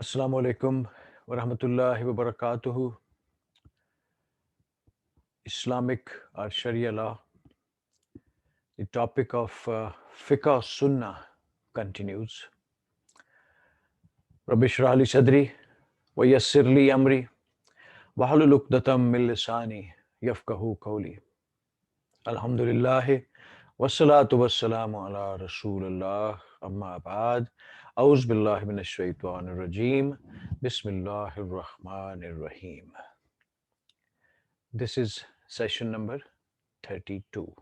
Assalamu alaikum wa rahmatullahi wa barakatuhu. Islamic or Sharia law. The topic of fiqh sunnah continues. Rabbi shrah li sadri wa yassir li amri wa halul uqdatam min lisani yafqahu qawli. Alhamdulillah wassalatu wassalamu ala rasulillah amma ba'd. A'udhu billahi minash shaitanir rajim. Bismillahir rahmanir rahim. This is session number 32.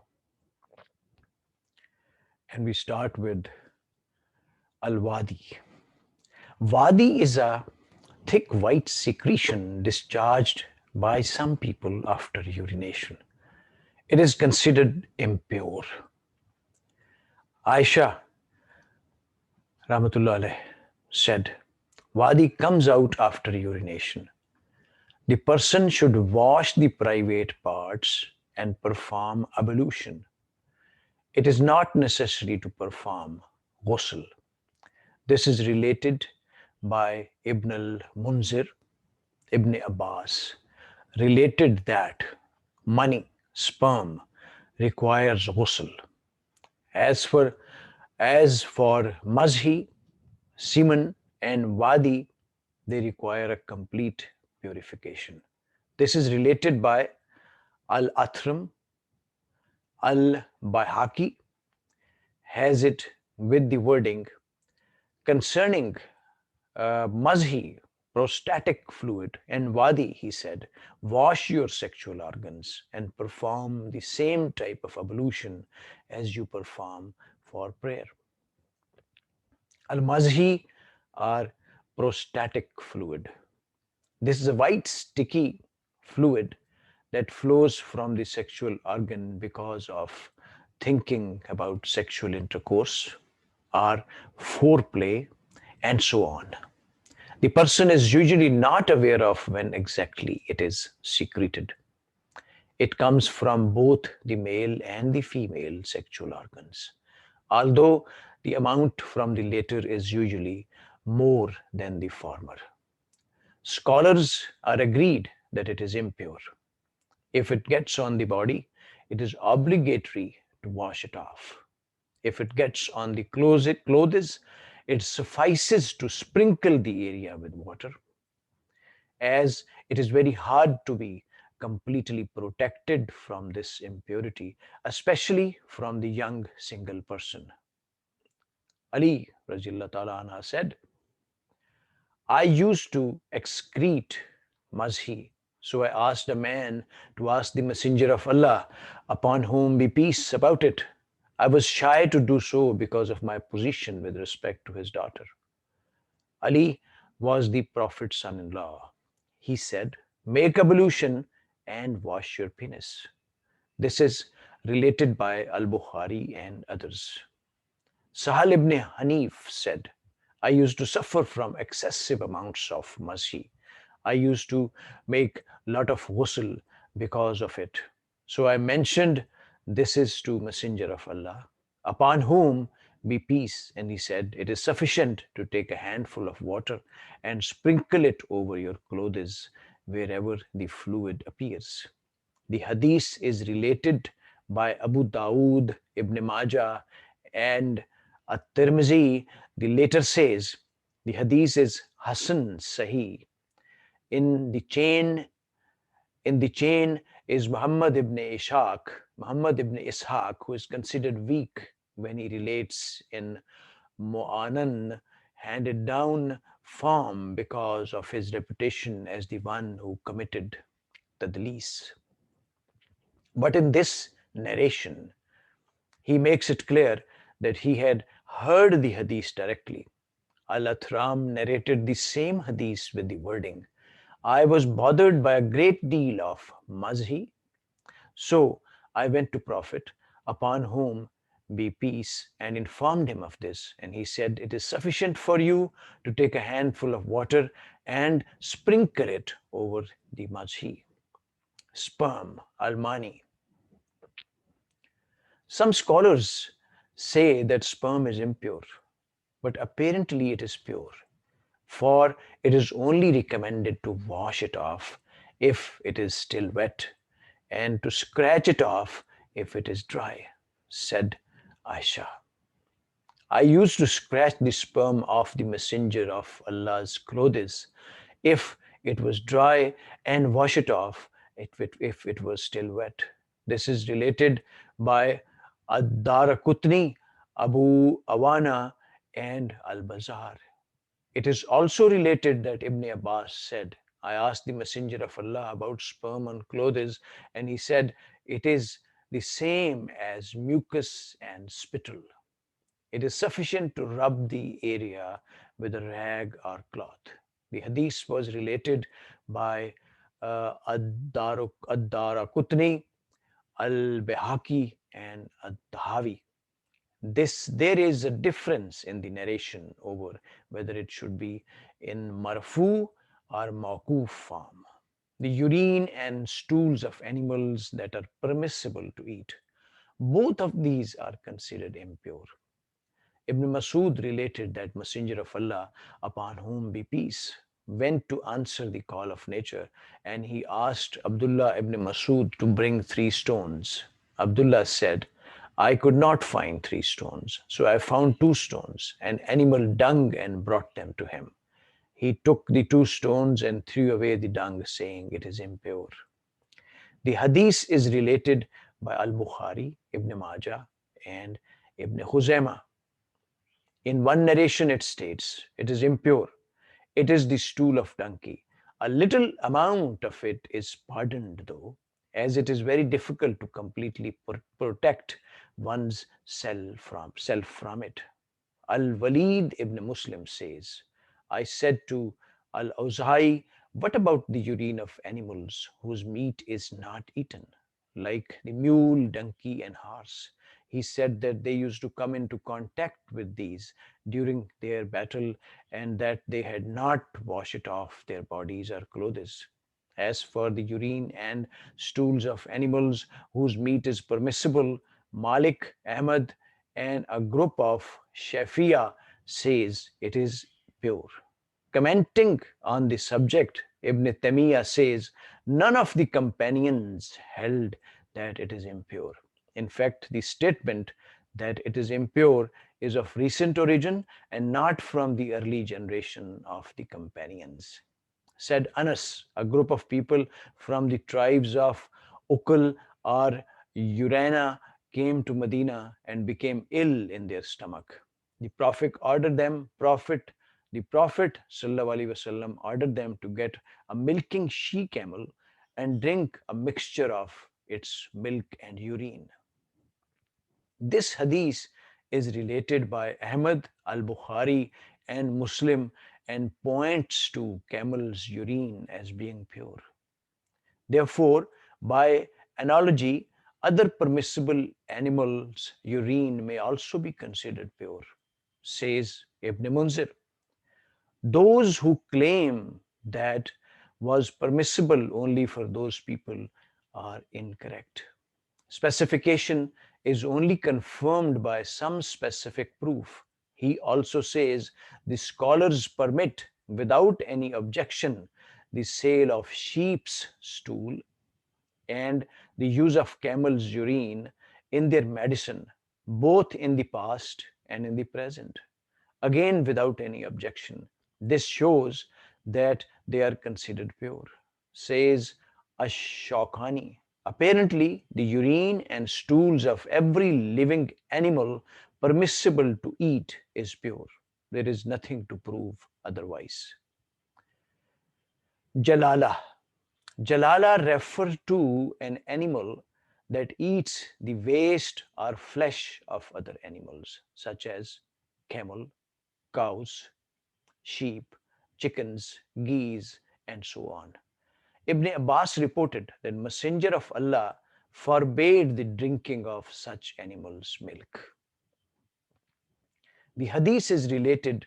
And we start with al-wadi. Wadi is a thick white secretion discharged by some people after urination. It is considered impure. Aisha Rahmatullah alayh said, Wadi comes out after urination. The person should wash the private parts and perform ablution. It is not necessary to perform ghusl. This is related by Ibn al-Munzir. Ibn Abbas related that money, sperm, requires ghusl. As for mazhi, semen, and wadi, they require a complete purification. This is related by Al-Athram. Al-Bayhaqi has it with the wording concerning mazhi, prostatic fluid, and wadi, he said, wash your sexual organs and perform the same type of ablution as you perform for prayer. Al-mazhi are prostatic fluid. This is a white sticky fluid that flows from the sexual organ because of thinking about sexual intercourse or foreplay and so on. The person is usually not aware of when exactly it is secreted. It comes from both the male and the female sexual organs, although the amount from the latter is usually more than the former. Scholars are agreed that it is impure. If it gets on the body, it is obligatory to wash it off. If it gets on the clothes, it suffices to sprinkle the area with water, as it is very hard to be completely protected from this impurity, especially from the young single person. Ali Rajillah Ta'ala Anha said, I used to excrete mazhi, so I asked a man to ask the Messenger of Allah, upon whom be peace, about it. I was shy to do so because of my position with respect to his daughter. Ali was the Prophet's son in law. He said, make ablution and wash your penis. This is related by Al Bukhari and others. Sahal ibn Hanif said, I used to suffer from excessive amounts of mazhi. I used to make a lot of ghusl because of it. So I mentioned this is to Messenger of Allah, upon whom be peace. And he said, it is sufficient to take a handful of water and sprinkle it over your clothes wherever the fluid appears. The hadith is related by Abu Dawood, Ibn Majah, and At-Tirmizi. The later says the hadith is Hasan Sahih. In the chain, in the chain is Muhammad ibn Ishaq, who is considered weak when he relates in Mu'anan, handed down form because of his reputation as the one who committed the delease. But in this narration, he makes it clear that he had heard the hadith directly. Al-Athram narrated the same hadith with the wording, I was bothered by a great deal of mazhi, so I went to Prophet, upon whom be peace, and informed him of this. And he said, it is sufficient for you to take a handful of water and sprinkle it over the mazhi. Sperm, al-mani. Some scholars say that sperm is impure, but apparently it is pure. for it is only recommended to wash it off if it is still wet, and to scratch it off if it is dry, said Aisha. I used to scratch the sperm off the Messenger of Allah's clothes if it was dry and wash it off if it was still wet. This is related by Ad-Darakutni, Abu Awana, and Al-Bazar. It is also related that Ibn Abbas said, I asked the Messenger of Allah about sperm on clothes, and he said, it is the same as mucus and spittle. It is sufficient to rub the area with a rag or cloth. The hadith was related by Ad-Darakutni, Al-Bihaqi, and Ad-Dahawi. There is a difference in the narration over whether it should be in marfu or mawquf form. The urine and stools of animals that are permissible to eat, both of these are considered impure. Ibn Masud related that Messenger of Allah, upon whom be peace, went to answer the call of nature, and he asked Abdullah ibn Masud to bring 3 stones. Abdullah said, I could not find 3 stones, so I found 2 stones, and animal dung, and brought them to him. He took the 2 stones and threw away the dung, saying, it is impure. The hadith is related by Al Bukhari, Ibn Majah, and Ibn Khuzaimah. In one narration, it states, it is impure. It is the stool of donkey. A little amount of it is pardoned, though, as it is very difficult to completely protect one's self from it. Al Walid ibn Muslim says, I said to Al Auza'i, what about the urine of animals whose meat is not eaten, like the mule, donkey, and horse? He said that they used to come into contact with these during their battle, and that they had not washed it off their bodies or clothes. As for the urine and stools of animals whose meat is permissible, Malik, Ahmad, and a group of Shafi'ah says it is pure. Commenting on the subject, Ibn Taymiyyah says none of the companions held that it is impure. In fact, the statement that it is impure is of recent origin and not from the early generation of the companions. Said Anas, a group of people from the tribes of Ukul or Urana came to Medina and became ill in their stomach. The Prophet ordered them, the Prophet ﷺ ordered them to get a milking she camel and drink a mixture of its milk and urine. This hadith is related by Ahmad al-Bukhari and Muslim and points to camel's urine as being pure. Therefore, by analogy, other permissible animals' urine may also be considered pure, says Ibn Munzir. Those who claim that was permissible only for those people are incorrect. Specification is only confirmed by some specific proof. He also says the scholars permit, without any objection, the sale of sheep's stool and the use of camel's urine in their medicine, both in the past and in the present. Again, without any objection. This shows that they are considered pure, says Ash-Shawkani. Apparently, the urine and stools of every living animal permissible to eat is pure. There is nothing to prove otherwise. Jalala. Jalala refers to an animal that eats the waste or flesh of other animals, such as camel, cows, sheep, chickens, geese, and so on. Ibn Abbas reported that Messenger of Allah forbade the drinking of such animals' milk. The hadith is related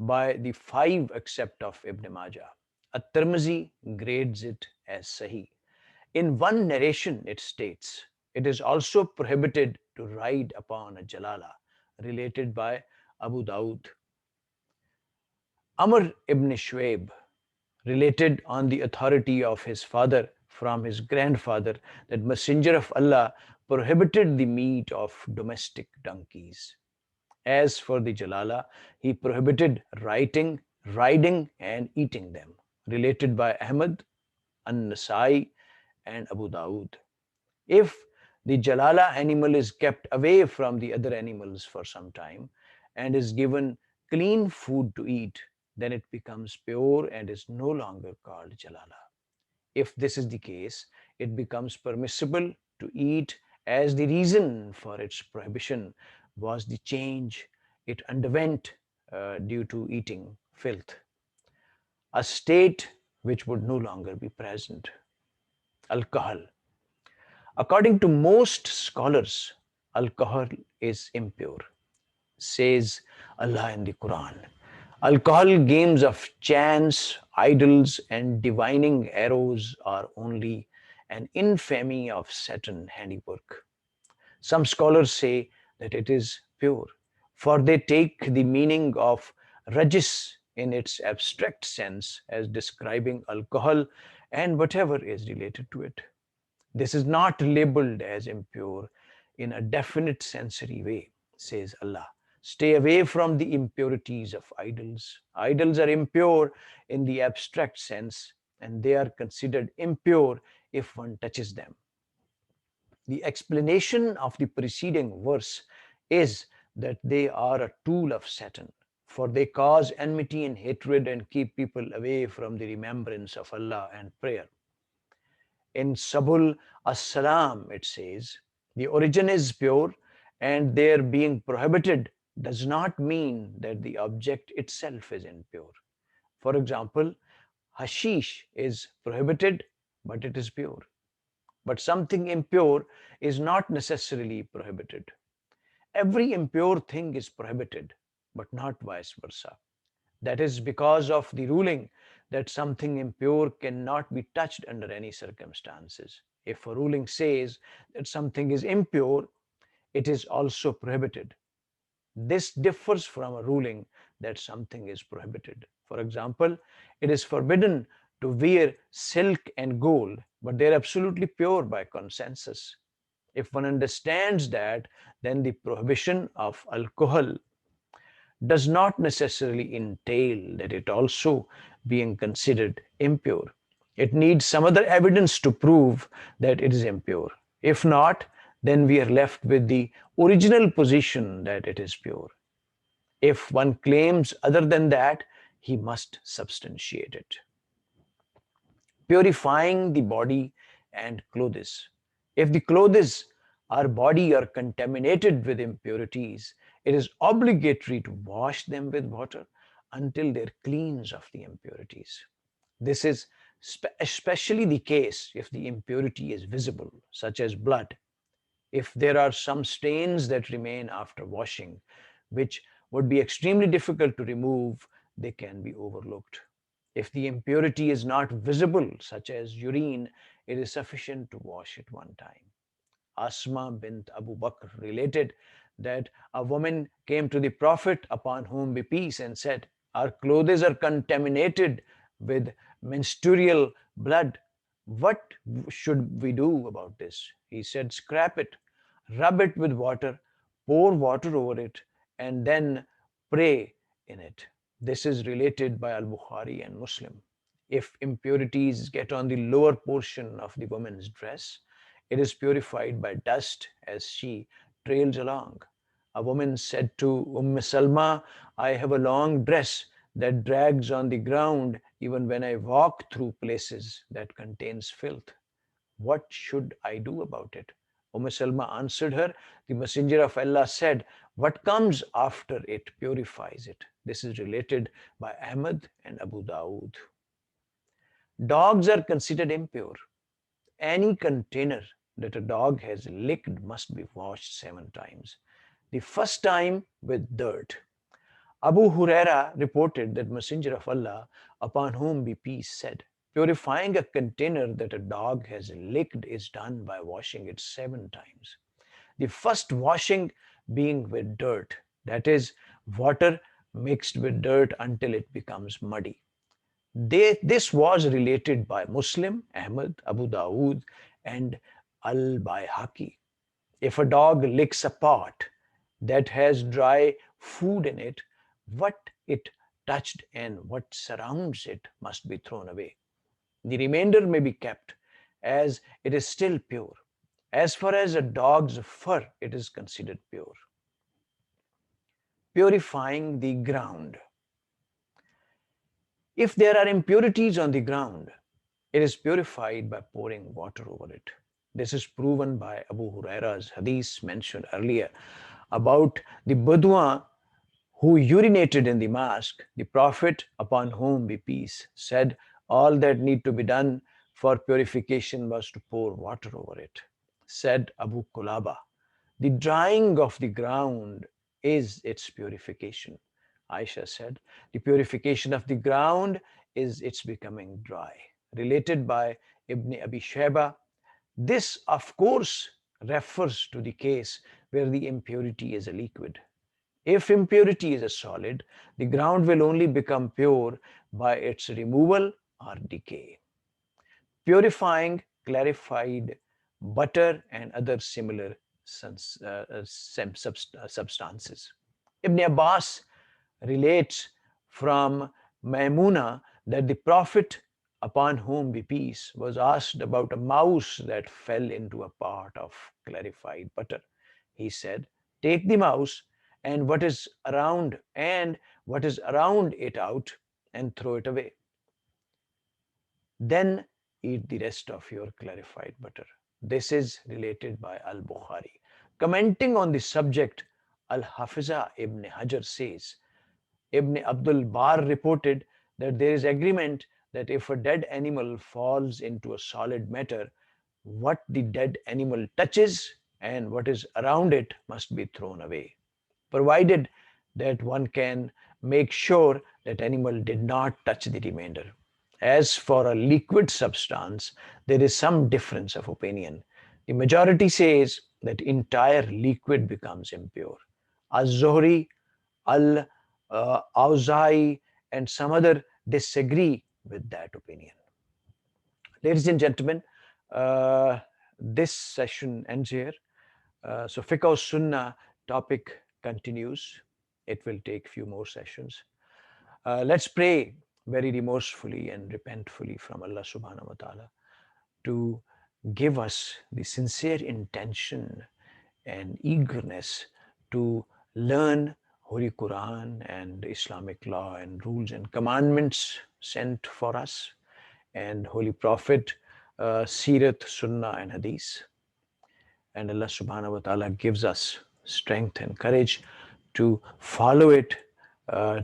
by the 5 except of Ibn Majah. At-Tirmizi grades it as Sahih. In one narration, it states, it is also prohibited to ride upon a jalala, related by Abu Dawud. Amr ibn Shuaib related on the authority of his father from his grandfather that Messenger of Allah prohibited the meat of domestic donkeys. As for the Jalala, he prohibited riding and eating them. Related by Ahmad, An-Nasai and Abu Dawud. If the Jalala animal is kept away from the other animals for some time and is given clean food to eat, then it becomes pure and is no longer called Jalala. If this is the case, it becomes permissible to eat, as the reason for its prohibition was the change it underwent due to eating filth, a state which would no longer be present. Alcohol. According to most scholars, alcohol is impure, says Allah in the Quran. Alcohol games of chance, idols, and divining arrows are only an infamy of Satan handiwork. Some scholars say that it is pure, for they take the meaning of rajis in its abstract sense as describing alcohol and whatever is related to it. This is not labeled as impure in a definite sensory way, says Allah. Stay away from the impurities of idols. Idols are impure in the abstract sense, and they are considered impure if one touches them. The explanation of the preceding verse is that they are a tool of Satan, for they cause enmity and hatred and keep people away from the remembrance of Allah and prayer. In Sabul as-Salam, it says, the origin is pure, and their being prohibited does not mean that the object itself is impure. For example, hashish is prohibited, but it is pure. But something impure is not necessarily prohibited. Every impure thing is prohibited, but not vice versa. That is because of the ruling that something impure cannot be touched under any circumstances. If a ruling says that something is impure, it is also prohibited. This differs from a ruling that something is prohibited. For example, it is forbidden to wear silk and gold, but they are absolutely pure by consensus. If one understands that, then the prohibition of alcohol does not necessarily entail that it also being considered impure. It needs some other evidence to prove that it is impure. If not, then we are left with the original position that it is pure. If one claims other than that, he must substantiate it. Purifying the body and clothes. If the clothes or body are contaminated with impurities, it is obligatory to wash them with water until they're cleansed of the impurities. This is especially the case if the impurity is visible, such as blood. If there are some stains that remain after washing, which would be extremely difficult to remove, they can be overlooked. If the impurity is not visible, such as urine, it is sufficient to wash it one time. Asma bint Abu Bakr related that a woman came to the Prophet, upon whom be peace, and said, our clothes are contaminated with menstrual blood. What should we do about this? He said, scrap it, rub it with water, pour water over it, and then pray in it. This is related by Al Bukhari and Muslim. If impurities get on the lower portion of the woman's dress, it is purified by dust as she trails along. A woman said to Salma, I have a long dress that drags on the ground even when I walk through places that contains filth. What should I do about it? Salma answered her, the Messenger of Allah said, what comes after it purifies it. This is related by Ahmad and Abu Dawud. Dogs are considered impure. Any container that a dog has licked must be washed 7 times. The first time with dirt. Abu Huraira reported that Messenger of Allah, upon whom be peace, said, purifying a container that a dog has licked is done by washing it 7 times. The first washing being with dirt, that is, water mixed with dirt until it becomes muddy. This was related by Muslim, Ahmad, Abu Dawood, and Al Bayhaqi. If a dog licks a pot that has dry food in it, what it touched and what surrounds it must be thrown away. The remainder may be kept as it is still pure. As far as a dog's fur, it is considered pure. Purifying the ground. If there are impurities on the ground, it is purified by pouring water over it. This is proven by Abu Huraira's hadith mentioned earlier about the Badua who urinated in the mosque. The Prophet, upon whom be peace, said all that need to be done for purification was to pour water over it. Said Abu Kulaba, the drying of the ground is its purification. Aisha said, the purification of the ground is its becoming dry. Related by Ibn Abi Shayba, this, of course, refers to the case where the impurity is a liquid. If impurity is a solid, the ground will only become pure by its removal or decay. Purifying clarified butter and other similar substances. Ibn Abbas relates from Maimuna that the Prophet, upon whom be peace, was asked about a mouse that fell into a pot of clarified butter. He said, take the mouse and what is around it out and throw it away. Then eat the rest of your clarified butter. This is related by Al Bukhari. Commenting on the subject, Al Hafiza ibn Hajar says, Ibn Abdul Bar reported that there is agreement that if a dead animal falls into a solid matter, what the dead animal touches and what is around it must be thrown away, provided that one can make sure that animal did not touch the remainder. As for a liquid substance, there is some difference of opinion. The majority says that entire liquid becomes impure. Az-Zuhri, Al-Awza'i, and some other disagree with that opinion. Ladies and gentlemen, uh, this session ends here. So Fiqh Sunnah topic continues. It will take few more sessions. Let's pray very remorsefully and repentfully from Allah subhanahu wa ta'ala to give us the sincere intention and eagerness to learn Holy Quran and Islamic law and rules and commandments sent for us, and Holy Prophet, Sirat, Sunnah, and Hadith. And Allah subhanahu wa ta'ala gives us strength and courage to follow it,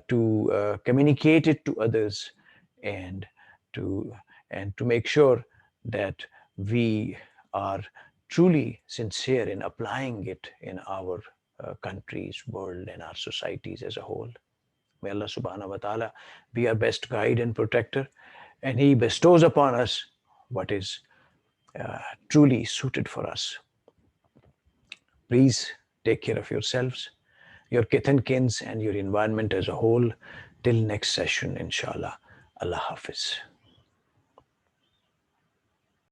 to communicate it to others, and to make sure that we are truly sincere in applying it in our countries, world, and our societies as a whole. May Allah subhanahu wa ta'ala be our best guide and protector, and He bestows upon us what is truly suited for us. Please take care of yourselves, your kith and kins, and your environment as a whole. Till next session, inshallah. Allah Hafiz.